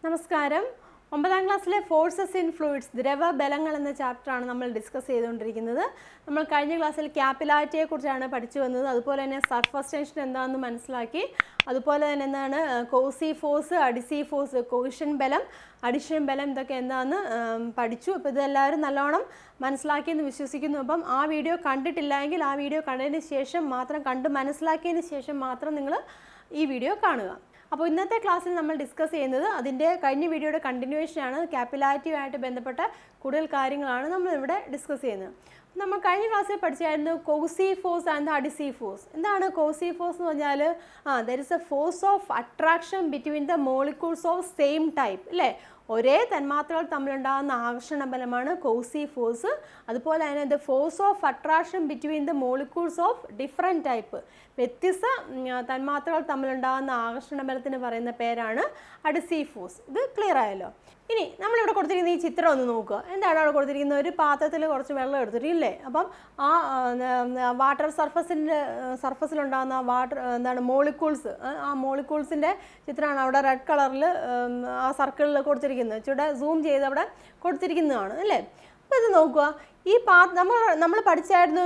നമസ്കാരം. 9ാം ക്ലാസ്സിലെ forces in fluids ദ്രവബലങ്ങൾ എന്ന ചാപ്റ്ററാണ് നമ്മൾ ഡിസ്കസ് ചെയ്തുകൊണ്ടിരിക്കുന്നത്. നമ്മൾ കഴിഞ്ഞ ക്ലാസ്സിൽ ക്യാപിലാരിറ്റിയെക്കുറിച്ചാണ് പഠിച്ചു വന്നത്. അതുപോലെ തന്നെ സർഫസ് ടെൻഷൻ എന്താണെന്ന് മനസ്സിലാക്കി. അതുപോലെ തന്നെ എന്താണ് cohesive force, adhesive force, cohesion ബലം, അഡിഷൻ ബലം, ഇതൊക്കെ എന്താണെന്ന് പഠിച്ചു. അപ്പോൾ ഇതെല്ലാവരും നല്ലോണം മനസ്സിലാക്കിയെന്ന് വിശ്വസിക്കുന്നു. അപ്പം ആ വീഡിയോ കണ്ടിട്ടില്ലെങ്കിൽ ആ വീഡിയോ കണ്ടതിന് ശേഷം മാത്രം, കണ്ട് മനസ്സിലാക്കിയതിന് ശേഷം മാത്രം നിങ്ങൾ ഈ വീഡിയോ കാണുക. അപ്പോൾ ഇന്നത്തെ ക്ലാസ്സിൽ നമ്മൾ ഡിസ്കസ് ചെയ്യുന്നത് അതിൻ്റെ കഴിഞ്ഞ വീഡിയോയുടെ കണ്ടിന്യൂവേഷനാണ്. ക്യാപിലാരിറ്റിയുമായിട്ട് ബന്ധപ്പെട്ട കൂടുതൽ കാര്യങ്ങളാണ് നമ്മളിവിടെ ഡിസ്കസ് ചെയ്യുന്നത്. നമ്മൾ കഴിഞ്ഞ ക്ലാസ്സിൽ പഠിച്ചായിരുന്നു cohesive force and adhesive force. എന്താണ് കോസി ഫോഴ്സ് എന്ന് പറഞ്ഞാൽ? There is a force of attraction between the molecules of same type, അല്ലേ? ഒരേ തന്മാത്രകൾ തമ്മിലുണ്ടാകുന്ന ആകർഷണ ബലമാണ് കോസി ഫോഴ്സ്. അതുപോലെ തന്നെ the force of attraction between the molecules of different type, വ്യത്യസ്ത തന്മാത്രകൾ തമ്മിലുണ്ടാകുന്ന ആകർഷണ ബലത്തിന് പറയുന്ന പേരാണ് അഡിസീവ് ഫോഴ്സ്. ഇത് ക്ലിയർ ആയല്ലോ. ഇനി നമ്മളിവിടെ കൊടുത്തിരിക്കുന്ന ഈ ചിത്രം ഒന്ന് നോക്കുക. എന്താണ് അവിടെ കൊടുത്തിരിക്കുന്നത്? ഒരു പാത്രത്തിൽ കുറച്ച് വെള്ളം എടുത്തിട്ടില്ലേ? അപ്പം ആ വാട്ടർ സർഫസിലുണ്ടാകുന്ന വാട്ടർ എന്താണ് മോളിക്യൂൾസ്, ആ മോളിക്യൂൾസിൻ്റെ ചിത്രമാണ് അവിടെ റെഡ് കളറിൽ ആ സർക്കിളിൽ കൊടുത്തിരിക്കുന്നത്. ചൂടെ സൂം ചെയ്ത് അവിടെ കൊടുത്തിരിക്കുന്നതാണ്, അല്ലേ? അപ്പോൾ ഇത് നോക്കുക. ഈ നമ്മൾ പഠിച്ചായിരുന്നു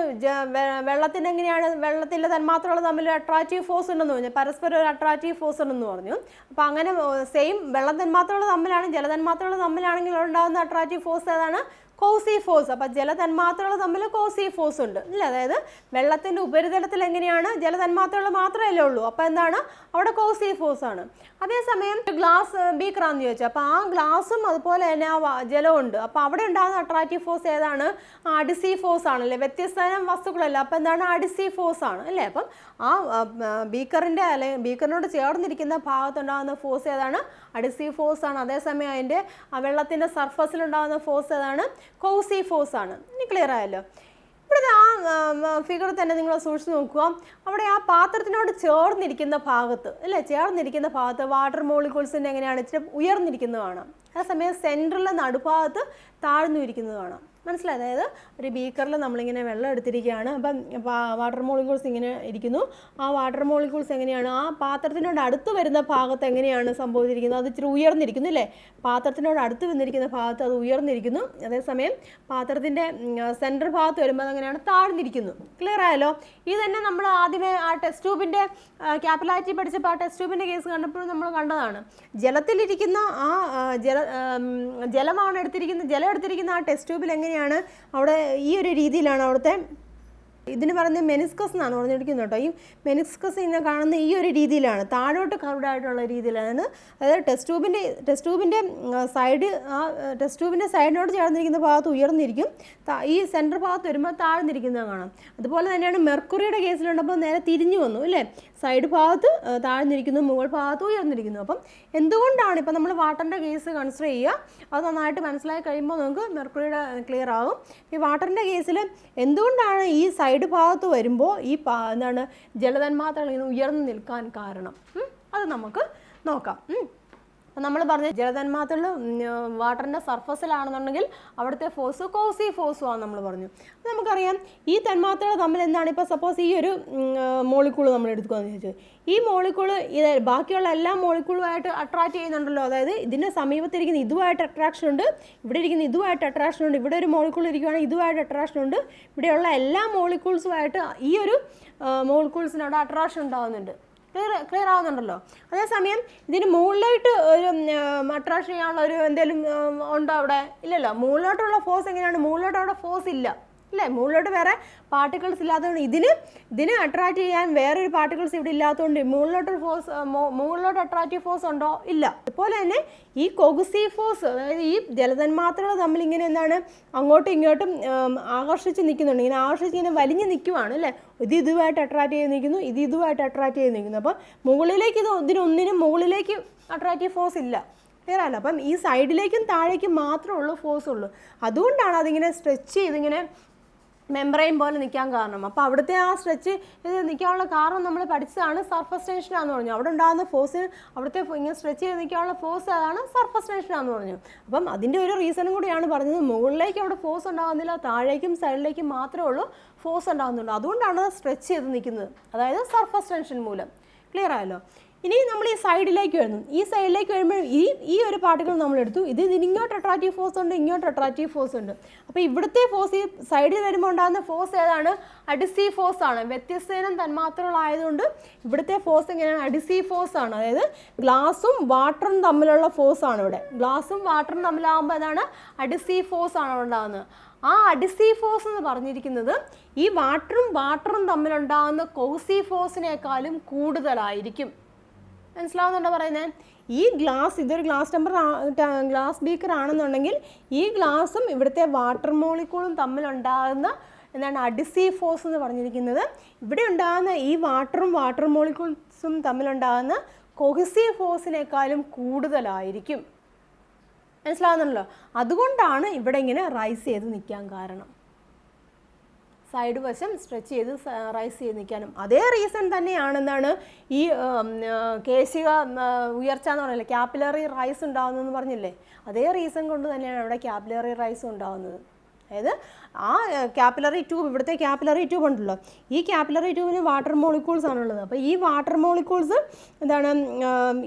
വെള്ളത്തിന് എങ്ങനെയാണ്, വെള്ളത്തിലെ തന്മാത്രകൾ തമ്മിൽ അട്രാക്റ്റീവ് ഫോഴ്സ് ഉണ്ടെന്ന് പറഞ്ഞു, പരസ്പരം ഒരു അട്രാക്റ്റീവ് ഫോഴ്സ് ഉണ്ടെന്ന് പറഞ്ഞു. അപ്പോൾ അങ്ങനെ സെയിം വെള്ളം തന്മാത്രകൾ തമ്മിലാണ്, ജലതന്മാത്രകൾ തമ്മിലാണെങ്കിൽ ഉണ്ടാകുന്ന അട്രാക്റ്റീവ് ഫോഴ്സ് ഏതാണ്? കോസി ഫോഴ്സ്. അപ്പോൾ ജലതന്മാത്രകൾ തമ്മിൽ കോസി ഫോഴ്സ് ഉണ്ട്, അല്ലേ? അതായത് വെള്ളത്തിൻ്റെ ഉപരിതലത്തിൽ എങ്ങനെയാണ്, ജലതന്മാത്രകൾ മാത്രമല്ലേ ഉള്ളൂ. അപ്പോൾ എന്താണ് അവിടെ കോസി ഫോഴ്സ് ആണ്. അതേസമയം ഗ്ലാസ് ബീക്കറാന്ന് ചോദിച്ചാൽ, അപ്പോൾ ആ ഗ്ലാസും അതുപോലെ തന്നെ ആ ജലമുണ്ട്. അപ്പോൾ അവിടെ ഉണ്ടാകുന്ന അട്രാക്റ്റീവ് ഫോഴ്സ് ഏതാണ്? അഡിസീവ് ഫോഴ്സ് ആണല്ലേ, വ്യത്യസ്ത വസ്തുക്കളല്ല. അപ്പോൾ എന്താണ് അഡിസീവ് ഫോഴ്സ് ആണ്, അല്ലേ? അപ്പം ആ ബീക്കറിൻ്റെ അല്ലെങ്കിൽ ബീക്കറിനോട് ചേർന്നിരിക്കുന്ന ഭാഗത്തുണ്ടാകുന്ന ഫോഴ്സ് ഏതാണ്? അഡിസീവ് ഫോഴ്സ് ആണ്. അതേസമയം അതിൻ്റെ ആ വെള്ളത്തിൻ്റെ സർഫസിലുണ്ടാകുന്ന ഫോഴ്സ് ഏതാണ്? കോസി ഫോഴ്സ് ആണ്. ഇനി ക്ലിയർ ആയല്ലോ. ഇവിടുത്തെ ആ ഫിഗർ തന്നെ നിങ്ങൾ സൂക്ഷിച്ച് നോക്കുക. അവിടെ ആ പാത്രത്തിനോട് ചേർന്നിരിക്കുന്ന ഭാഗത്ത്, അല്ലേ, ചേർന്നിരിക്കുന്ന ഭാഗത്ത് വാട്ടർ മോളിക്യൂൾസിൻ്റെ എങ്ങനെയാണ് ഇച്ചിരി ഉയർന്നിരിക്കുന്നത് കാണാം. അതേസമയം സെൻറ്ററിലെ നടുഭാഗത്ത് താഴ്ന്നു ഇരിക്കുന്നത് കാണാം. മനസ്സിലായി? അതായത് ഒരു ബീക്കറിൽ നമ്മളിങ്ങനെ വെള്ളം എടുത്തിരിക്കുകയാണ്. അപ്പം വാട്ടർ മോളിക്യൂൾസ് ഇങ്ങനെ ഇരിക്കുന്നു. ആ വാട്ടർ മോളിക്യൂൾസ് എങ്ങനെയാണ് ആ പാത്രത്തിനോട് അടുത്ത് വരുന്ന ഭാഗത്ത് എങ്ങനെയാണ് സംഭവിച്ചിരിക്കുന്നത്? അത് ഇച്ചിരി ഉയർന്നിരിക്കുന്നു, അല്ലേ? പാത്രത്തിനോട് അടുത്ത് വന്നിരിക്കുന്ന ഭാഗത്ത് അത് ഉയർന്നിരിക്കുന്നു. അതേസമയം പാത്രത്തിൻ്റെ സെൻറ്റർ ഭാഗത്ത് വരുമ്പോൾ അതെങ്ങനെയാണ് താഴ്ന്നിരിക്കുന്നു. ക്ലിയർ ആയല്ലോ? ഇത് തന്നെ നമ്മൾ ആദ്യമേ ആ ടെസ്റ്റ് ട്യൂബിൻ്റെ ക്യാപിലാരിറ്റി പഠിച്ചപ്പോൾ ആ ടെസ്റ്റ് ട്യൂബിൻ്റെ കേസ് കണ്ടപ്പോൾ നമ്മൾ കണ്ടതാണ്. ജലത്തിലിരിക്കുന്ന ആ ജലമാണ് എടുത്തിരിക്കുന്ന ആ ടെസ്റ്റ് ട്യൂബിൽ എങ്ങനെയാണ് അവിടെ ഈ ഒരു രീതിയിലാണ് അവിടുത്തെ, ഇതിന് പറയുന്നത് മെനിസ്കസ് എന്നാണ് പറഞ്ഞിരിക്കുന്നത് കേട്ടോ. ഈ മെനിസ്കസ് ഇങ്ങനെ കാണുന്ന ഈ ഒരു രീതിയിലാണ്, താഴോട്ട് കർവ്ഡ് ആയിട്ടുള്ള രീതിയിലാണ്. അതായത് ടെസ്റ്റ് ട്യൂബിൻ്റെ സൈഡ്, ആ ടെസ്റ്റ് ട്യൂബിൻ്റെ സൈഡിനോട് ചേർന്നിരിക്കുന്ന ഭാഗത്ത് ഉയർന്നിരിക്കും, ഈ സെൻറ്റർ ഭാഗത്ത് വരുമ്പോൾ താഴ്ന്നിരിക്കുന്നത് കാണാം. അതുപോലെ തന്നെയാണ് മെർക്കുറിയുടെ കേസിലുണ്ടപ്പോൾ നേരെ തിരിഞ്ഞു വന്നു, അല്ലേ? സൈഡ് ഭാഗത്ത് താഴ്ന്നിരിക്കുന്നു, മുകൾ ഭാഗത്ത് ഉയർന്നിരിക്കുന്നു. അപ്പം എന്തുകൊണ്ടാണ് ഇപ്പം നമ്മൾ വാട്ടറിൻ്റെ കേസ് കൺസിഡർ ചെയ്യുക, അത് നന്നായിട്ട് മനസ്സിലാക്കി കഴിയുമ്പോൾ നമുക്ക് മെർക്കുറിയുടെ ക്ലിയർ ആകും. ഈ വാട്ടറിൻ്റെ കേസിൽ എന്തുകൊണ്ടാണ് ഈ സൈഡ് ഭാഗത്ത് വരുമ്പോൾ ഈ എന്താണ് ജലതന്മാത്രകൾ ഇങ്ങനെ ഉയർന്നു നിൽക്കാൻ കാരണം, അത് നമുക്ക് നോക്കാം. നമ്മൾ പറഞ്ഞ ജലതന്മാത്രകൾ വാട്ടറിൻ്റെ സർഫസിലാണെന്നുണ്ടെങ്കിൽ അവിടുത്തെ ഫോഴ്സ് കോസി ഫോഴ്സുമാണ് നമ്മൾ പറഞ്ഞു. അപ്പോൾ നമുക്കറിയാം ഈ തന്മാത്രകൾ തമ്മിൽ എന്താണ്, ഇപ്പോൾ സപ്പോസ് ഈ ഒരു മോളിക്യൂൾ നമ്മൾ എടുക്കുകയെന്ന് ചോദിച്ചത്, ഈ മോളിക്യൂൾ ഇത് ബാക്കിയുള്ള എല്ലാ മോളിക്യൂളുമായിട്ട് അട്രാക്റ്റ് ചെയ്യുന്നുണ്ടല്ലോ. അതായത് ഇതിൻ്റെ സമീപത്തിരിക്കുന്ന ഇതുമായിട്ട് അട്രാക്ഷൻ ഉണ്ട്, ഇവിടെ ഇരിക്കുന്ന ഇതുമായിട്ട് അട്രാക്ഷൻ ഉണ്ട്, ഇവിടെ ഒരു മോളിക്യൂൾ ഇരിക്കുകയാണെങ്കിൽ ഇതുമായിട്ട് അട്രാക്ഷൻ ഉണ്ട്, ഇവിടെയുള്ള എല്ലാ മോളിക്യൂൾസുമായിട്ട് ഈ ഒരു മോളിക്യൂൾസിനോട് അട്രാക്ഷൻ ഉണ്ടാകുന്നുണ്ട്. ക്ലിയർ ആവുന്നുണ്ടല്ലോ. അതേസമയം ഇതിന് മുകളിലായിട്ട് ഒരു അട്രാക്ഷൻ ചെയ്യാനുള്ള ഒരു എന്തെങ്കിലും ഉണ്ടോ അവിടെ? ഇല്ലല്ലോ. മുകളിലോട്ടുള്ള ഫോഴ്സ് എങ്ങനെയാണ്? മുകളിലോട്ട് അവിടെ ഫോഴ്സ് ഇല്ല, അല്ലേ? മുകളിലോട്ട് വേറെ പാർട്ടിക്കിൾസ് ഇല്ലാത്തതുകൊണ്ട് ഇതിന് അട്രാക്റ്റ് ചെയ്യാൻ വേറൊരു പാർട്ടിക്കിൾസ് ഇവിടെ ഇല്ലാത്തതുകൊണ്ട് മുകളിലോട്ട് അട്രാക്റ്റീവ് ഫോഴ്സ് ഉണ്ടോ? ഇല്ല. അതുപോലെ തന്നെ ഈ കോസി ഫോഴ്സ്, അതായത് ഈ ജലതന്മാത്രകൾ തമ്മിൽ ഇങ്ങനെ എന്താണ് അങ്ങോട്ടും ഇങ്ങോട്ടും ആകർഷിച്ച് നിൽക്കുന്നുണ്ട്, ഇങ്ങനെ ആകർഷിച്ച് ഇങ്ങനെ വലിഞ്ഞ് നിൽക്കുവാണ്, അല്ലേ? ഇതുമായിട്ട് അട്രാക്റ്റ് ചെയ്ത് നിൽക്കുന്നു, ഇതുമായിട്ട് അട്രാക്റ്റ് ചെയ്ത് നിൽക്കുന്നു. അപ്പം മുകളിലേക്ക് ഇതിനൊന്നിനും മുകളിലേക്ക് അട്രാക്റ്റീവ് ഫോഴ്സ് ഇല്ല. ക്ലിയർ അല്ല? അപ്പം ഈ സൈഡിലേക്കും താഴേക്കും മാത്രമേ ഉള്ളൂ ഫോഴ്സ് ഉള്ളൂ. അതുകൊണ്ടാണ് അതിങ്ങനെ സ്ട്രെച്ച് ചെയ്തിങ്ങനെ മെംബ്രെയിൻ പോലെ നിൽക്കാൻ കാരണം. അപ്പോൾ അവിടുത്തെ ആ സ്ട്രെച്ച് ഇത് നിൽക്കാനുള്ള കാരണം നമ്മൾ പഠിച്ചതാണ് സർഫസ് ടെൻഷനാണെന്ന് പറഞ്ഞു. അവിടെ ഉണ്ടാകുന്ന ഫോഴ്സ്, അവിടുത്തെ ഇങ്ങനെ സ്ട്രെച്ച് ചെയ്ത് നിൽക്കാനുള്ള ഫോഴ്സ് അതാണ് സർഫസ് ടെൻഷനാണെന്ന് പറഞ്ഞു. അപ്പം അതിൻ്റെ ഒരു റീസണും കൂടിയാണ് പറഞ്ഞത്. മുകളിലേക്ക് അവിടെ ഫോഴ്സ് ഉണ്ടാകുന്നില്ല, താഴേക്കും സൈഡിലേക്കും മാത്രമേ ഉള്ളൂ ഫോഴ്സ് ഉണ്ടാകുന്നുള്ളൂ. അതുകൊണ്ടാണ് സ്ട്രെച്ച് ചെയ്ത് നിൽക്കുന്നത്, അതായത് സർഫസ് ടെൻഷൻ മൂലം. ക്ലിയർ ആയല്ലോ? ഇനി നമ്മൾ ഈ സൈഡിലേക്ക് വരുന്നു. ഈ സൈഡിലേക്ക് വരുമ്പോൾ ഈ ഒരു പാർട്ടിക്കിൾ നമ്മളെടുത്തു. ഇങ്ങോട്ട് അട്രാക്റ്റീവ് ഫോഴ്സ് ഉണ്ട്, ഇങ്ങോട്ട് അട്രാക്റ്റീവ് ഫോഴ്സ് ഉണ്ട്. അപ്പോൾ ഇവിടുത്തെ ഫോഴ്സ് ഈ സൈഡിൽ വരുമ്പോൾ ഉണ്ടാകുന്ന ഫോഴ്സ് ഏതാണ്? അഡിസീവ് ഫോഴ്സ് ആണ്. വ്യത്യസ്തയിനം തന്മാത്രകളായതുകൊണ്ട് ഇവിടുത്തെ ഫോഴ്സ് എങ്ങനെയാണ്? അഡിസീവ് ഫോഴ്സ് ആണ്. അതായത് ഗ്ലാസും വാട്ടറും തമ്മിലുള്ള ഫോഴ്സ് ആണ് ഇവിടെ. ഗ്ലാസും വാട്ടറും തമ്മിലാകുമ്പോൾ അതാണ് അഡിസീവ് ഫോഴ്സ് ആണ് ഉണ്ടാകുന്നത്. ആ അഡിസീവ് ഫോഴ്സ് എന്ന് പറഞ്ഞിരിക്കുന്നത് ഈ വാട്ടറും തമ്മിലുണ്ടാകുന്ന കോസീവ് ഫോഴ്സിനേക്കാളും കൂടുതലായിരിക്കും. മനസ്സിലാവുന്നുണ്ടോ പറയുന്നത്? ഈ ഗ്ലാസ്, ഇതൊരു ഗ്ലാസ് ബീക്കർ ആണെന്നുണ്ടെങ്കിൽ ഈ ഗ്ലാസും ഇവിടുത്തെ വാട്ടർ മോളിക്യൂളും തമ്മിലുണ്ടാകുന്ന എന്താണ് അഡിസീവ് ഫോഴ്സ് എന്ന് പറഞ്ഞിരിക്കുന്നത് ഇവിടെ ഉണ്ടാകുന്ന ഈ വാട്ടർ മോളിക്യൂൾസും തമ്മിലുണ്ടാകുന്ന കൊഹസീവ് ഫോഴ്സിനേക്കാളും കൂടുതലായിരിക്കും. മനസ്സിലാവുന്നുണ്ടല്ലോ? അതുകൊണ്ടാണ് ഇവിടെ ഇങ്ങനെ റൈസ് ചെയ്ത് നിൽക്കാൻ കാരണം. സൈഡ് വശം സ്ട്രെച്ച് ചെയ്ത് റൈസ് ചെയ്ത് നിൽക്കാനും അതേ റീസൺ തന്നെയാണ് എന്താണ് ഈ കേശിക ഉയർച്ച എന്ന് പറഞ്ഞില്ലേ, ക്യാപ്പിലറി റൈസ് ഉണ്ടാകുന്നതെന്ന് പറഞ്ഞില്ലേ, അതേ റീസൺ കൊണ്ട് തന്നെയാണ് അവിടെ ക്യാപ്പിലറി റൈസ് ഉണ്ടാകുന്നത്. അതായത് ആ ക്യാപ്പിലറി ട്യൂബ്, ഇവിടുത്തെ ക്യാപ്പിലറി ട്യൂബ് ഉണ്ടല്ലോ, ഈ ക്യാപ്പിലറി ട്യൂബിന് വാട്ടർ മോളിക്യൂൾസ് ആണുള്ളത്. അപ്പോൾ ഈ വാട്ടർ മോളിക്യൂൾസ് എന്താണ്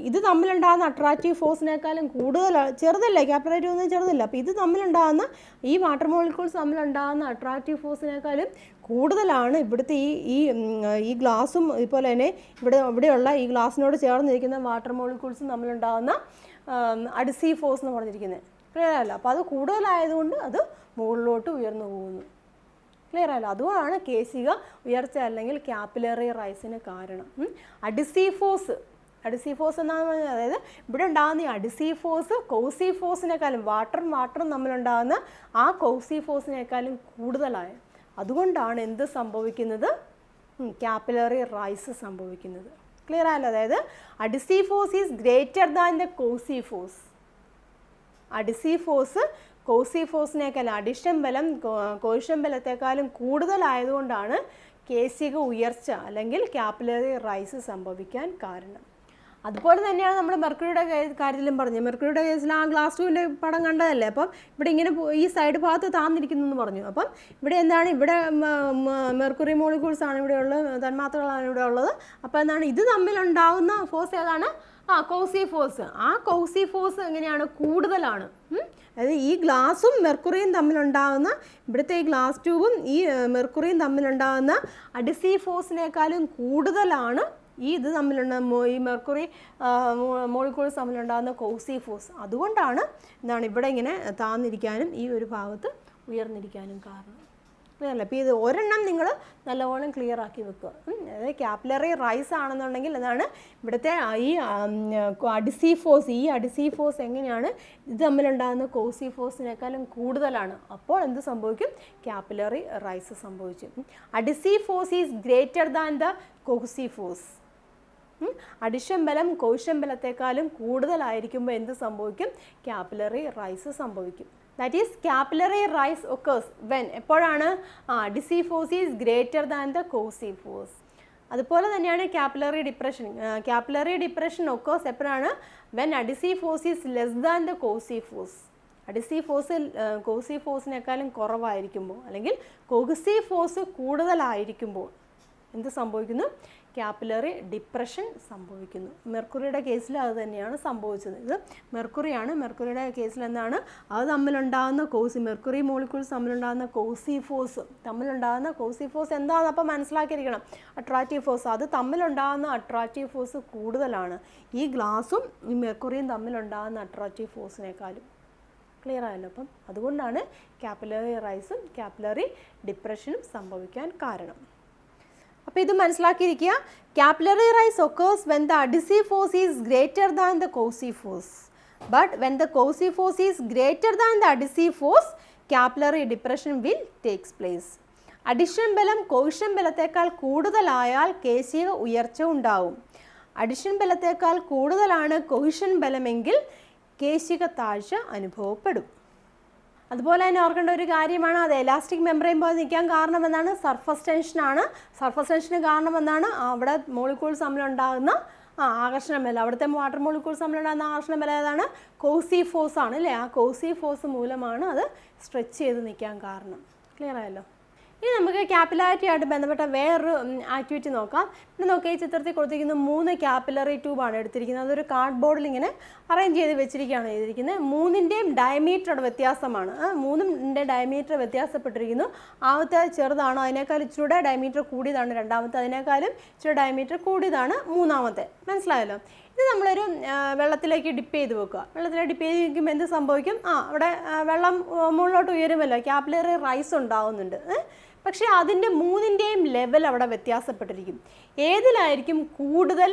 ഇത് തമ്മിലുണ്ടാകുന്ന അട്രാക്റ്റീവ് ഫോഴ്സിനേക്കാളും കൂടുതൽ ചെറുതല്ലേ, ക്യാപ്പിലറി ട്യൂബ് ചെറുതല്ല. അപ്പോൾ ഇത് തമ്മിലുണ്ടാകുന്ന ഈ വാട്ടർ മോളിക്യൂൾസ് തമ്മിലുണ്ടാകുന്ന അട്രാക്റ്റീവ് ഫോഴ്സിനേക്കാളും കൂടുതലാണ് ഇവിടുത്തെ ഈ ഗ്ലാസും ഇതുപോലെ തന്നെ ഇവിടെയുള്ള ഈ ഗ്ലാസിനോട് ചേർന്നിരിക്കുന്ന വാട്ടർ മോളിക്യൂൾസും തമ്മിലുണ്ടാകുന്ന അഡിസീവ് ഫോഴ്സ് എന്ന് പറഞ്ഞിരിക്കുന്നത്. ക്ലിയർ അല്ല? അപ്പോൾ അത് കൂടുതലായതുകൊണ്ട് അത് മുകളിലോട്ട് ഉയർന്നു പോകുന്നു. ക്ലിയർ അല്ല? അതുകൊണ്ടാണ് കേശിക ഉയർച്ച അല്ലെങ്കിൽ ക്യാപ്പിലറി റൈസിന് കാരണം. അഡിസീവ് ഫോഴ്സ് എന്നാണ് പറഞ്ഞത്. അതായത് ഇവിടെ ഉണ്ടാകുന്ന ഈ അഡിസീവ് ഫോഴ്സ് കോസീവ് ഫോഴ്സിനേക്കാളും വാട്ടറും തമ്മിലുണ്ടാകുന്ന ആ കോസീവ് ഫോഴ്സിനേക്കാളും കൂടുതലായി. അതുകൊണ്ടാണ് എന്ത് സംഭവിക്കുന്നത്? ക്യാപ്പിലറി റൈസ് സംഭവിക്കുന്നത്. ക്ലിയർ ആയല്ലോ? അതായത് adhesive force is greater than the cohesive force. Adhesive force cohesive ഫോഴ്സിനേക്കാളും അഡിഷൻ ബലം കോഷൻ ബലത്തെക്കാളും കൂടുതലായതുകൊണ്ടാണ് കേശിക ഉയർച്ച അല്ലെങ്കിൽ ക്യാപ്പിലറി റൈസ് സംഭവിക്കാൻ കാരണം. അതുപോലെ തന്നെയാണ് നമ്മൾ മെർക്കുറിയുടെ കാര്യത്തിലും പറഞ്ഞത്. മെർക്കുറിയുടെ കേസിൽ ആ ഗ്ലാസ് ട്യൂബിൻ്റെ പടം കണ്ടതല്ലേ. അപ്പം ഇവിടെ ഇങ്ങനെ ഈ സൈഡ് ഭാഗത്ത് താന്നിരിക്കുന്നു എന്ന് പറഞ്ഞു. അപ്പം ഇവിടെ എന്താണ്? ഇവിടെ മെർക്കുറി മോളിക്യൂൾസ് ആണ് ഇവിടെയുള്ള തന്മാത്രകളാണ് ഇവിടെ ഉള്ളത്. അപ്പോൾ എന്താണ് ഇത് തമ്മിലുണ്ടാവുന്ന ഫോഴ്സ് ഏതാണ്? Cohesive force. ആ കോസീവ് ഫോഴ്സ് എങ്ങനെയാണ്? കൂടുതലാണ്. അതായത് ഈ ഗ്ലാസും മെർക്കുറിയും തമ്മിലുണ്ടാകുന്ന, ഇവിടുത്തെ ഈ ഗ്ലാസ് ട്യൂബും ഈ മെർക്കുറിയും തമ്മിലുണ്ടാകുന്ന അഡിസീവ് ഫോഴ്സിനേക്കാളും കൂടുതലാണ് ഇത് തമ്മിലുണ്ടാകുന്ന ഈ മെർക്കുറി മോളിക്യൂൾസ് തമ്മിലുണ്ടാകുന്ന കോസീവ് ഫോഴ്സ്. അതുകൊണ്ടാണ് എന്താണ് ഇവിടെ ഇങ്ങനെ താന്നിരിക്കാനും ഈ ഒരു ഭാഗത്ത് ഉയർന്നിരിക്കാനും കാരണം. ക്ലിയർ അല്ലേ? അപ്പോൾ ഇത് ഒരെണ്ണം നിങ്ങൾ നല്ലവണ്ണം ക്ലിയർ ആക്കി വെക്കുക. അതായത് ക്യാപ്പിലറി റൈസ് ആണെന്നുണ്ടെങ്കിൽ അതാണ് ഇവിടുത്തെ ഈ അഡിസീവ് ഫോഴ്സ്. ഈ അഡിസീവ് ഫോഴ്സ് എങ്ങനെയാണ്? ഇത് തമ്മിലുണ്ടാകുന്ന കോസീവ് ഫോഴ്സിനേക്കാളും കൂടുതലാണ്. അപ്പോൾ എന്ത് സംഭവിക്കും? ക്യാപ്പിലറി റൈസ് സംഭവിച്ചു. Adhesive force is greater than the cohesive force. Adhesion ബലം കോഷൻ ബലത്തെക്കാളും കൂടുതലായിരിക്കുമ്പോൾ എന്ത് സംഭവിക്കും? ക്യാപ്പിലറി റൈസ് സംഭവിക്കും. That is capillary rise occurs when, എപ്പോഴാണ്? Adhesive force is greater than the cohesive force. അതുപോലെ തന്നെയാണ് capillary depression. Capillary depression occurs എപ്പോഴാണ്? When adhesive force is less than the cohesive force. Adhesive force cohesive ഫോഴ്സിനേക്കാളും കുറവായിരിക്കുമ്പോൾ അല്ലെങ്കിൽ cohesive force കൂടുതലായിരിക്കുമ്പോൾ എന്ത് സംഭവിക്കുന്നു? Capillary depression സംഭവിക്കുന്നു. മെർക്കുറിയുടെ കേസിൽ അത് തന്നെയാണ് സംഭവിച്ചത്. ഇത് മെർക്കുറിയുടെ കേസിൽ എന്താണ്? അത് തമ്മിലുണ്ടാകുന്ന മെർക്കുറി മോളിക്യൂൾസ് തമ്മിലുണ്ടാകുന്ന കോസീവ് ഫോഴ്സ് എന്താണെന്ന് അപ്പം മനസ്സിലാക്കിയിരിക്കണം. Attractive force. അത് തമ്മിലുണ്ടാകുന്ന അട്രാക്റ്റീവ് ഫോഴ്സ് കൂടുതലാണ് ഈ ഗ്ലാസും ഈ മെർക്കുറിയും തമ്മിലുണ്ടാകുന്ന അട്രാക്റ്റീവ് ഫോഴ്സിനേക്കാളും. ക്ലിയർ ആയല്ലോ? അപ്പം അതുകൊണ്ടാണ് ക്യാപ്പിലറി റൈസും ക്യാപ്പിലറി ഡിപ്രഷനും സംഭവിക്കാൻ കാരണം. അപ്പോൾ ഇത് മനസ്സിലാക്കിയിരിക്കുക. Capillary rise occurs when the adhesive force is greater than the cohesive force. But when the cohesive force is greater than the adhesive force, capillary depression will takes place. Adhesion ബലം cohesion ബലത്തേക്കാൾ കൂടുതലായാൽ കേശിക ഉയർച്ച ഉണ്ടാവും. Addition ബലത്തേക്കാൾ കൂടുതലാണ് caution ബലമെങ്കിൽ കേശിക താഴ്ച അനുഭവപ്പെടും. അതുപോലെ തന്നെ ഓർക്കേണ്ട ഒരു കാര്യമാണ്, അത് എലാസ്റ്റിക് മെംബ്രെയിൻ പോലെ നിൽക്കാൻ കാരണമെന്നാണ് സർഫസ് ടെൻഷനാണ്. സർഫസ് ടെൻഷന് കാരണമെന്നാണ് അവിടെ മോളിക്യൂൾസ് തമ്മിലുണ്ടാകുന്ന ആകർഷണ ബലം. അവിടുത്തെ വാട്ടർ മോളിക്യൂൾസ് തമ്മിലുണ്ടാകുന്ന ആകർഷണ ബലം ഏതാണ്? കോസീവ് ഫോഴ്സ് ആണ് അല്ലേ? ആ കോസീവ് ഫോഴ്സ് മൂലമാണ് അത് സ്ട്രെച്ച് ചെയ്ത് നിൽക്കാൻ കാരണം. ക്ലിയർ ആയല്ലോ? ഇനി നമുക്ക് ക്യാപ്പിലാരിറ്റി ആയിട്ട് ബന്ധപ്പെട്ട വേറൊരു ആക്ടിവിറ്റി നോക്കാം. ഇവിടെ നോക്കി ഈ ചിത്രത്തിൽ കൊടുത്തിരിക്കുന്ന 3 ക്യാപ്പിലറി ട്യൂബാണ് എടുത്തിരിക്കുന്നത്. അതൊരു കാർഡ് ബോർഡിൽ ഇങ്ങനെ അറേഞ്ച് ചെയ്ത് വെച്ചിരിക്കുകയാണ് ചെയ്തിരിക്കുന്നത്. 3ൻ്റെയും ഡയമീറ്ററുടെ വ്യത്യാസമാണ്. 3ൻ്റെ ഡയമീറ്റർ വ്യത്യാസപ്പെട്ടിരിക്കുന്നു. ആദ്യത്തെ ചെറുതാണ്, അതിനേക്കാൾ ഇച്ചിരി ഡയമീറ്റർ കൂടിയതാണ് രണ്ടാമത്തെ, അതിനേക്കാളും ഇച്ചിരി ഡയമീറ്റർ കൂടിയതാണ് മൂന്നാമത്തെ. മനസ്സിലായല്ലോ? ഇത് നമ്മളൊരു വെള്ളത്തിലേക്ക് ഡിപ്പ് ചെയ്ത് വെക്കുക. വെള്ളത്തിലേക്ക് ഡിപ്പ് ചെയ്ത് വയ്ക്കുമ്പോൾ എന്ത് സംഭവിക്കും? അവിടെ വെള്ളം മുകളിലോട്ട് ഉയരുമല്ലോ, ക്യാപ്പിലറി റൈസ് ഉണ്ടാവുന്നുണ്ട്. പക്ഷേ അതിൻ്റെ 3ൻ്റെയും ലെവൽ അവിടെ വ്യത്യാസപ്പെട്ടിരിക്കും. ഏതിലായിരിക്കും കൂടുതൽ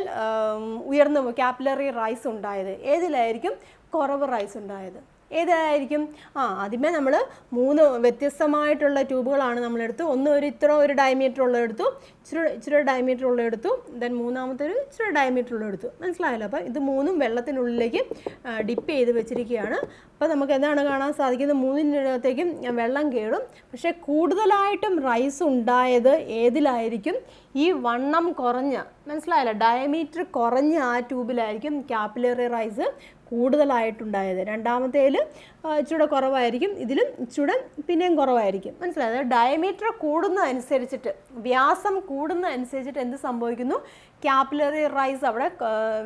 ഉയർന്ന ക്യാപ്പിലറി റൈസ് ഉണ്ടായത്, ഏതിലായിരിക്കും കുറവ് റൈസ് ഉണ്ടായത്, ഏതായിരിക്കും? ആദ്യമേ നമ്മൾ 3 വ്യത്യസ്തമായിട്ടുള്ള ട്യൂബുകളാണ് നമ്മളെടുത്തു. ഒന്ന് ഒരു ഡയമീറ്റർ ഉള്ളതെടുത്തു, ഇച്ചിരി ഡയമീറ്റർ ഉള്ളതെടുത്തു, ദെൻ മൂന്നാമത്തെ ഒരു ഇച്ചിരി ഡയമീറ്റർ ഉള്ളതെടുത്തു. മനസ്സിലായല്ലോ? അപ്പോൾ ഇത് 3ഉം വെള്ളത്തിനുള്ളിലേക്ക് ഡിപ്പ് ചെയ്ത് വെച്ചിരിക്കുകയാണ്. അപ്പോൾ നമുക്ക് എന്താണ് കാണാൻ സാധിക്കുന്നത്? 3ൻ്റെത്തേക്കും വെള്ളം കയറും. പക്ഷേ കൂടുതലായിട്ടും റൈസ് ഉണ്ടായത് ഏതിലായിരിക്കും? ഈ വണ്ണം കുറഞ്ഞ, മനസ്സിലായല്ലോ, ഡയമീറ്റർ കുറഞ്ഞ ആ ട്യൂബിലായിരിക്കും ക്യാപ്പിലറി റൈസ് കൂടുതലായിട്ടുണ്ടായത്. രണ്ടാമത്തേൽ ഇച്ചിരി കുറവായിരിക്കും, ഇതിലും ഇച്ചിരി പിന്നെയും കുറവായിരിക്കും. മനസ്സിലായത്? ഡയമീറ്റർ കൂടുന്നതനുസരിച്ചിട്ട്, വ്യാസം കൂടുന്നതനുസരിച്ചിട്ട് എന്ത് സംഭവിക്കുന്നു? ക്യാപ്പിലറി റൈസ് അവിടെ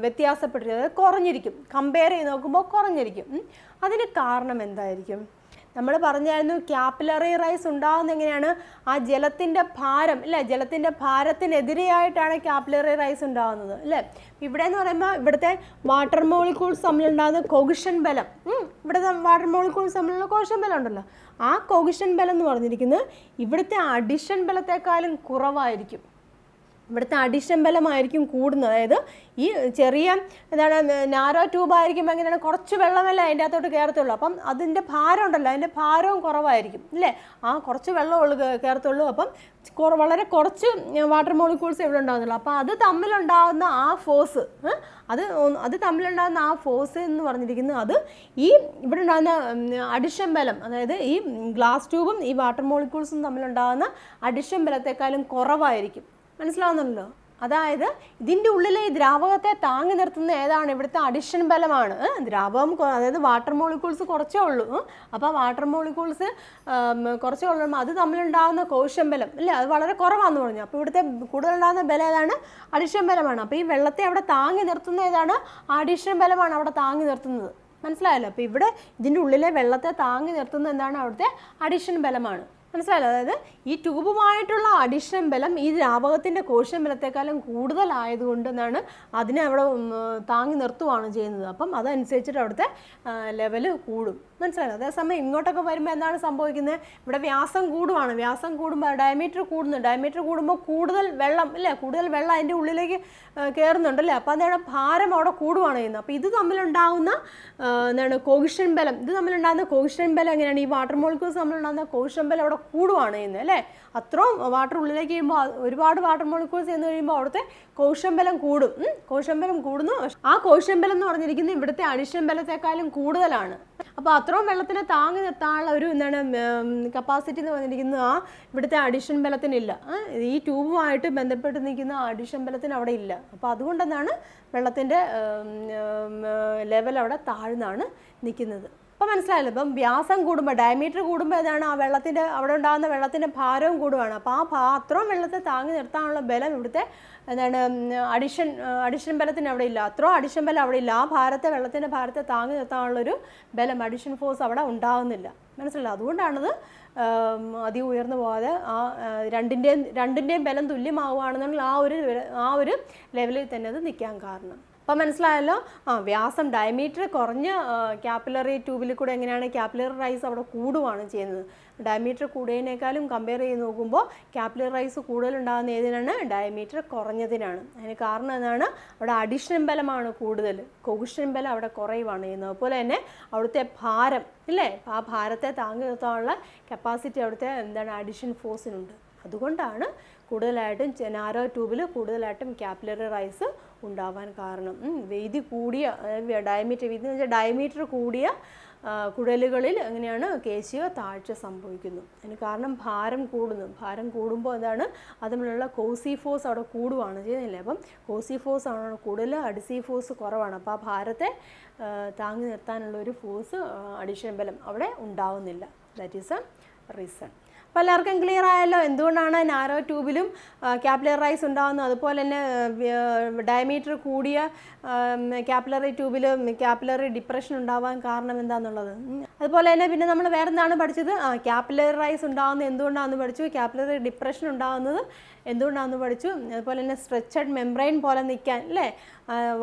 വ്യത്യാസപ്പെട്ടിരിക്കുന്നത് കുറഞ്ഞിരിക്കും. കമ്പയർ ചെയ്ത് നോക്കുമ്പോൾ കുറഞ്ഞിരിക്കും. അതിന് കാരണം എന്തായിരിക്കും? നമ്മൾ പറഞ്ഞായിരുന്നു ക്യാപ്പിലറി റൈസ് ഉണ്ടാകുന്നത് എങ്ങനെയാണ്? ആ ജലത്തിൻ്റെ ഭാരം, അല്ലേ, ജലത്തിൻ്റെ ഭാരത്തിനെതിരെയായിട്ടാണ് ക്യാപ്പിലറി റൈസ് ഉണ്ടാകുന്നത്, അല്ലേ? ഇവിടെ എന്ന് പറയുമ്പോൾ ഇവിടുത്തെ വാട്ടർ മോളിക്യൂൾസ് തമ്മിലുണ്ടാകുന്ന കൊഹിഷൻ ബലം, ഇവിടുത്തെ വാട്ടർ മോളിക്യൂൾസ് തമ്മിലുള്ള കൊഹിഷൻ ബലം ഉണ്ടല്ലോ, ആ കൊഹിഷൻ ബലം എന്ന് പറഞ്ഞിരിക്കുന്നത് ഇവിടുത്തെ അഡിഷൻ ബലത്തെക്കാളും കുറവായിരിക്കും. ഇവിടുത്തെ അഡിഷൻ ബലമായിരിക്കും കൂടുന്നത്. അതായത് ഈ ചെറിയ നാരോ ട്യൂബായിരിക്കും എങ്ങനെയാണ്, കുറച്ച് വെള്ളമല്ല അതിൻ്റെ അകത്തോട്ട് കയറത്തുള്ളൂ. അപ്പം അതിൻ്റെ ഭാരം ഉണ്ടല്ലോ, അതിൻ്റെ ഭാരവും കുറവായിരിക്കും, അല്ലേ? ആ കുറച്ച് വെള്ളമുള്ളൂ കയറത്തുള്ളൂ. അപ്പം വളരെ വാട്ടർ മോളിക്യൂൾസ് ഇവിടെ ഉണ്ടാകുന്നുള്ളൂ. അപ്പോൾ അത് തമ്മിലുണ്ടാകുന്ന ആ ഫോഴ്സ്, അത് തമ്മിലുണ്ടാകുന്ന ആ ഫോഴ്സ് എന്ന് പറഞ്ഞിരിക്കുന്നത് അത് ഈ ഇവിടെ ഉണ്ടാകുന്ന അഡിഷൻ ബലം, അതായത് ഈ ഗ്ലാസ് ട്യൂബും ഈ വാട്ടർ മോളിക്യൂൾസും തമ്മിലുണ്ടാകുന്ന അഡിഷൻ ബലത്തെക്കാളും കുറവായിരിക്കും. മനസ്സിലാവുന്നുണ്ടല്ലോ? അതായത് ഇതിൻ്റെ ഉള്ളിലെ ഈ ദ്രാവകത്തെ താങ്ങി നിർത്തുന്ന ഏതാണ്? ഇവിടുത്തെ അഡിഷൻ ബലമാണ്. ദ്രാവകം, അതായത് വാട്ടർ മോളിക്യൂൾസ് കുറച്ചേ ഉള്ളൂ. അപ്പോൾ വാട്ടർ മോളിക്യൂൾസ് കുറച്ചേ ഉള്ളൂ, അത് തമ്മിലുണ്ടാകുന്ന കോശം ബലം, അല്ലേ, അത് വളരെ കുറവാണെന്ന് പറഞ്ഞു. അപ്പോൾ ഇവിടുത്തെ കൂടുതലുണ്ടാകുന്ന ബലം ഏതാണ്? അഡിഷൻ ബലമാണ്. അപ്പോൾ ഈ വെള്ളത്തെ അവിടെ താങ്ങി നിർത്തുന്ന ഏതാണ്? അഡിഷൻ ബലമാണ് അവിടെ താങ്ങി നിർത്തുന്നത്. മനസ്സിലായല്ലോ? അപ്പോൾ ഇവിടെ ഇതിൻ്റെ ഉള്ളിലെ വെള്ളത്തെ താങ്ങി നിർത്തുന്ന എന്താണ്? അവിടുത്തെ അഡിഷൻ ബലമാണ്. മനസ്സിലായല്ലോ? അതായത് ഈ ട്യൂബുമായിട്ടുള്ള അഡിഷൻ ബലം ഈ ദ്രാവകത്തിൻ്റെ കോശം ബലത്തെക്കാളും കൂടുതലായതുകൊണ്ട് എന്താണ് അതിനെ അവിടെ താങ്ങി നിർത്തുകയാണ് ചെയ്യുന്നത്. അപ്പം അതനുസരിച്ചിട്ട് അവിടുത്തെ ലെവല് കൂടും. മനസ്സിലായല്ലോ? അതേസമയം ഇങ്ങോട്ടൊക്കെ വരുമ്പോൾ എന്താണ് സംഭവിക്കുന്നത്? ഇവിടെ വ്യാസം കൂടുവാണ്. വ്യാസം കൂടുമ്പോൾ ഡയമീറ്റർ കൂടുന്നു. ഡയമീറ്റർ കൂടുമ്പോൾ കൂടുതൽ വെള്ളം, അല്ലേ, കൂടുതൽ വെള്ളം അതിൻ്റെ ഉള്ളിലേക്ക് കയറുന്നുണ്ടല്ലേ. അപ്പോൾ എന്താണ് ഭാരം അവിടെ കൂടുവാണ് ചെയ്യുന്നത്. അപ്പോൾ ഇത് തമ്മിലുണ്ടാകുന്ന കോഹിഷൻ ബലം, കോഹിഷൻ ബലം എങ്ങനെയാണ്? ഈ വാട്ടർ മോളിക്യൂൾസ് തമ്മിലുണ്ടാകുന്ന കോഹിഷൻ ബലം അവിടെ കൂടുവാണ് ചെയ്യുന്നത്, അല്ലേ? അത്രയും വാട്ടർ ഉള്ളിലേക്ക് കഴിയുമ്പോൾ, ഒരുപാട് വാട്ടർ മോളിക്യൂൾസ് എന്ന് കഴിയുമ്പോൾ അവിടുത്തെ കോശം ബലം കൂടും. കോശം ബലം കൂടുന്നു. ആ കോശം ബലം എന്ന് പറഞ്ഞിരിക്കുന്നത് ഇവിടുത്തെ അഡിഷൻ ബലത്തെക്കാളും കൂടുതലാണ്. അപ്പോൾ അത്രയും വെള്ളത്തിനെ താങ്ങി നിർത്താനുള്ള ഒരു കപ്പാസിറ്റി എന്ന് പറഞ്ഞിരിക്കുന്നത് ഇവിടുത്തെ അഡിഷൻ ബലത്തിനില്ല. ഈ ട്യൂബുമായിട്ട് ബന്ധപ്പെട്ട് നിൽക്കുന്ന അഡിഷൻ ബലത്തിന് അവിടെ ഇല്ല. അപ്പോൾ അതുകൊണ്ടെന്നാണ് വെള്ളത്തിൻ്റെ ലെവൽ അവിടെ താഴ്ന്നാണ് നിൽക്കുന്നത്. അപ്പോൾ മനസ്സിലായല്ലോ? ഇപ്പം വ്യാസം കൂടുമ്പോൾ, ഡയമീറ്റർ കൂടുമ്പോൾ ഏതാണ്? ആ വെള്ളത്തിൻ്റെ അവിടെ ഉണ്ടാകുന്ന വെള്ളത്തിൻ്റെ ഭാരവും കൂടുകയാണ്. അപ്പോൾ അത്രയും വെള്ളത്തെ താങ്ങി നിർത്താനുള്ള ബലം ഇവിടുത്തെ അഡിഷൻ ബലത്തിന് അവിടെ ഇല്ല. അത്രയും അഡിഷൻ ബലം അവിടെ ഇല്ല. ആ വെള്ളത്തിൻ്റെ ഭാരത്തെ താങ്ങി നിർത്താനുള്ളൊരു ബലം, അഡിഷൻ ഫോഴ്സ് അവിടെ ഉണ്ടാകുന്നില്ല. മനസ്സിലായോ? അതുകൊണ്ടാണത് അധികം ഉയർന്നു പോകാതെ രണ്ടിൻ്റെയും ബലം തുല്യമാവുകയാണെന്നുള്ള ആ ഒരു ലെവലിൽ തന്നെ അത് നിൽക്കാൻ കാരണം. അപ്പോൾ മനസ്സിലായല്ലോ? വ്യാസം, ഡയമീറ്റർ കുറഞ്ഞ ക്യാപ്പിലറി ട്യൂബിൽ കൂടെ എങ്ങനെയാണ് ക്യാപ്പിലറി റൈസ് അവിടെ കൂടുകയാണ് ചെയ്യുന്നത്. ഡയമീറ്റർ കൂടുന്നതിനേക്കാളും കമ്പയർ ചെയ്ത് നോക്കുമ്പോൾ ക്യാപ്പിലറി റൈസ് കൂടുതലുണ്ടാകുന്ന ഏതിനാണ്? ഡയമീറ്റർ കുറഞ്ഞതിനാണ്. അതിന് കാരണം എന്താണ്? അവിടെ അഡിഷൻ ബലമാണ് കൂടുതൽ, കോഹിഷൻ ബലം അവിടെ കുറയുവാണ് ചെയ്യുന്നത്. അതുപോലെ തന്നെ അവിടുത്തെ ഭാരം, ഇല്ലേ, ആ ഭാരത്തെ താങ്ങി നിർത്താനുള്ള കപ്പാസിറ്റി അവിടുത്തെ അഡിഷൻ ഫോഴ്സിനുണ്ട്. അതുകൊണ്ടാണ് കൂടുതലായിട്ടും നാരോ ട്യൂബിൽ കൂടുതലായിട്ടും ക്യാപ്പിലറി റൈസ് ഉണ്ടാവാൻ കാരണം. വീതി കൂടിയ ഡയമീറ്റർ കൂടിയ കുഴലുകളിൽ എങ്ങനെയാണ് കേശിക താഴ്ച സംഭവിക്കുന്നു. അതിന് കാരണം ഭാരം കൂടുന്നു. ഭാരം കൂടുമ്പോൾ എന്താണ്? അതുമുള്ള കോസി ഫോഴ്സ് അവിടെ കൂടുകയാണ് ചെയ്യുന്നില്ലേ. അപ്പം കോസി ഫോഴ്സ് ആണ് കൂടുതൽ, അഡിസി ഫോഴ്സ് കുറവാണ്. അപ്പോൾ ആ ഭാരത്തെ താങ്ങി നിർത്താനുള്ള ഒരു ഫോഴ്സ്, അഡിഷൻ ബലം അവിടെ ഉണ്ടാവുന്നില്ല. That is A reason. അപ്പോൾ എല്ലാവർക്കും ക്ലിയർ ആയല്ലോ എന്തുകൊണ്ടാണ് നാരോ ട്യൂബിലും ക്യാപ്പിലറി റൈസ് ഉണ്ടാകുന്നത്, അതുപോലെ തന്നെ ഡയമീറ്റർ കൂടിയ ക്യാപ്പിലറി ട്യൂബിലും ക്യാപ്പിലറി ഡിപ്രഷൻ ഉണ്ടാവാൻ കാരണം എന്താണെന്നുള്ളത്. അതുപോലെ തന്നെ പിന്നെ നമ്മൾ വേറെ എന്താണ് പഠിച്ചത്, ക്യാപ്പിലറി റൈസ് ഉണ്ടാകുന്നത് എന്തുകൊണ്ടാണെന്ന് പഠിച്ചു, ക്യാപ്പിലറി ഡിപ്രഷൻ ഉണ്ടാകുന്നത് എന്തുകൊണ്ടാണെന്ന് പഠിച്ചു. അതുപോലെ തന്നെ സ്ട്രെച്ചഡ് മെംബ്രെയിൻ പോലെ നിൽക്കാൻ അല്ലേ,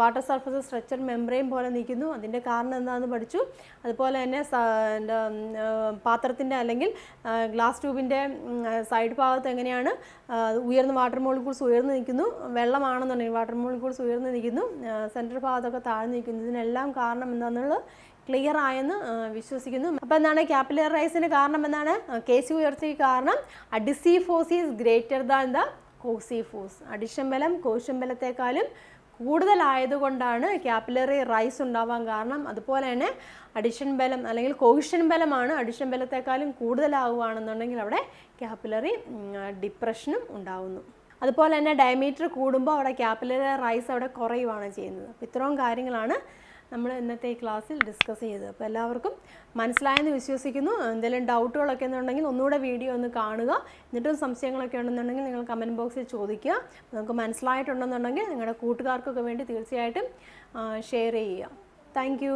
വാട്ടർ സർഫസ് സ്ട്രെച്ചഡ് മെംബ്രെയിൻ പോലെ നിൽക്കുന്നു, അതിൻ്റെ കാരണം എന്താണെന്ന് പഠിച്ചു. അതുപോലെ തന്നെ പാത്രത്തിൻ്റെ അല്ലെങ്കിൽ ഗ്ലാസ് ട്യൂബിൻ്റെ സൈഡ് ഭാഗത്ത് എങ്ങനെയാണ് ഉയർന്ന വാട്ടർ മോളിക്യൂൾസ് ഉയർന്നു നിൽക്കുന്നു, വെള്ളമാണെന്നുണ്ടെങ്കിൽ വാട്ടർ മോളിക്യൂൾസ് ഉയർന്നു നിൽക്കുന്നു, സെൻറ്റർ ഭാഗത്തൊക്കെ താഴ്ന്നു നിൽക്കുന്നു. ഇതിനെല്ലാം കാരണം എന്താണെന്നുള്ളത് ക്ലിയർ ആയെന്ന് വിശ്വസിക്കുന്നു. അപ്പോൾ എന്താണ് ക്യാപ്പിലറി റൈസിന് കാരണം എന്താണ്, കേസി ഉയർച്ചയ്ക്ക് കാരണം adhesive force is greater than the cohesive force. Adhesion ബലം കോഷ്യൻ ബലത്തെക്കാളും കൂടുതലായതുകൊണ്ടാണ് ക്യാപ്പിലറി റൈസ് ഉണ്ടാവാൻ കാരണം. അതുപോലെ തന്നെ അഡിഷൻ ബലം അല്ലെങ്കിൽ കോഷ്യൻ ബലമാണ് അഡിഷൻ ബലത്തെക്കാളും കൂടുതലാവുകയാണെന്നുണ്ടെങ്കിൽ അവിടെ ക്യാപ്പിലറി ഡിപ്രഷനും ഉണ്ടാവുന്നു. അതുപോലെ തന്നെ ഡയമീറ്റർ കൂടുമ്പോൾ അവിടെ ക്യാപ്പിലറി റൈസ് അവിടെ കുറയുകയാണ് ചെയ്യുന്നത്. അപ്പോൾ ഇത്രയും കാര്യങ്ങളാണ് നമ്മൾ ഇന്നത്തെ ഈ ക്ലാസ്സിൽ ഡിസ്കസ് ചെയ്തത്. അപ്പോൾ എല്ലാവർക്കും മനസ്സിലായെന്ന് വിശ്വസിക്കുന്നു. എന്തെങ്കിലും ഡൗട്ടുകളൊക്കെ എന്നുണ്ടെങ്കിൽ ഒന്നുകൂടെ വീഡിയോ ഒന്ന് കാണുക. എന്നിട്ടും സംശയങ്ങളൊക്കെ ഉണ്ടെന്നുണ്ടെങ്കിൽ നിങ്ങൾ കമൻറ്റ് ബോക്സിൽ ചോദിക്കുക. നിങ്ങൾക്ക് മനസ്സിലായിട്ടുണ്ടെന്നുണ്ടെങ്കിൽ നിങ്ങളുടെ കൂട്ടുകാർക്കൊക്കെ വേണ്ടി തീർച്ചയായിട്ടും ഷെയർ ചെയ്യുക. താങ്ക്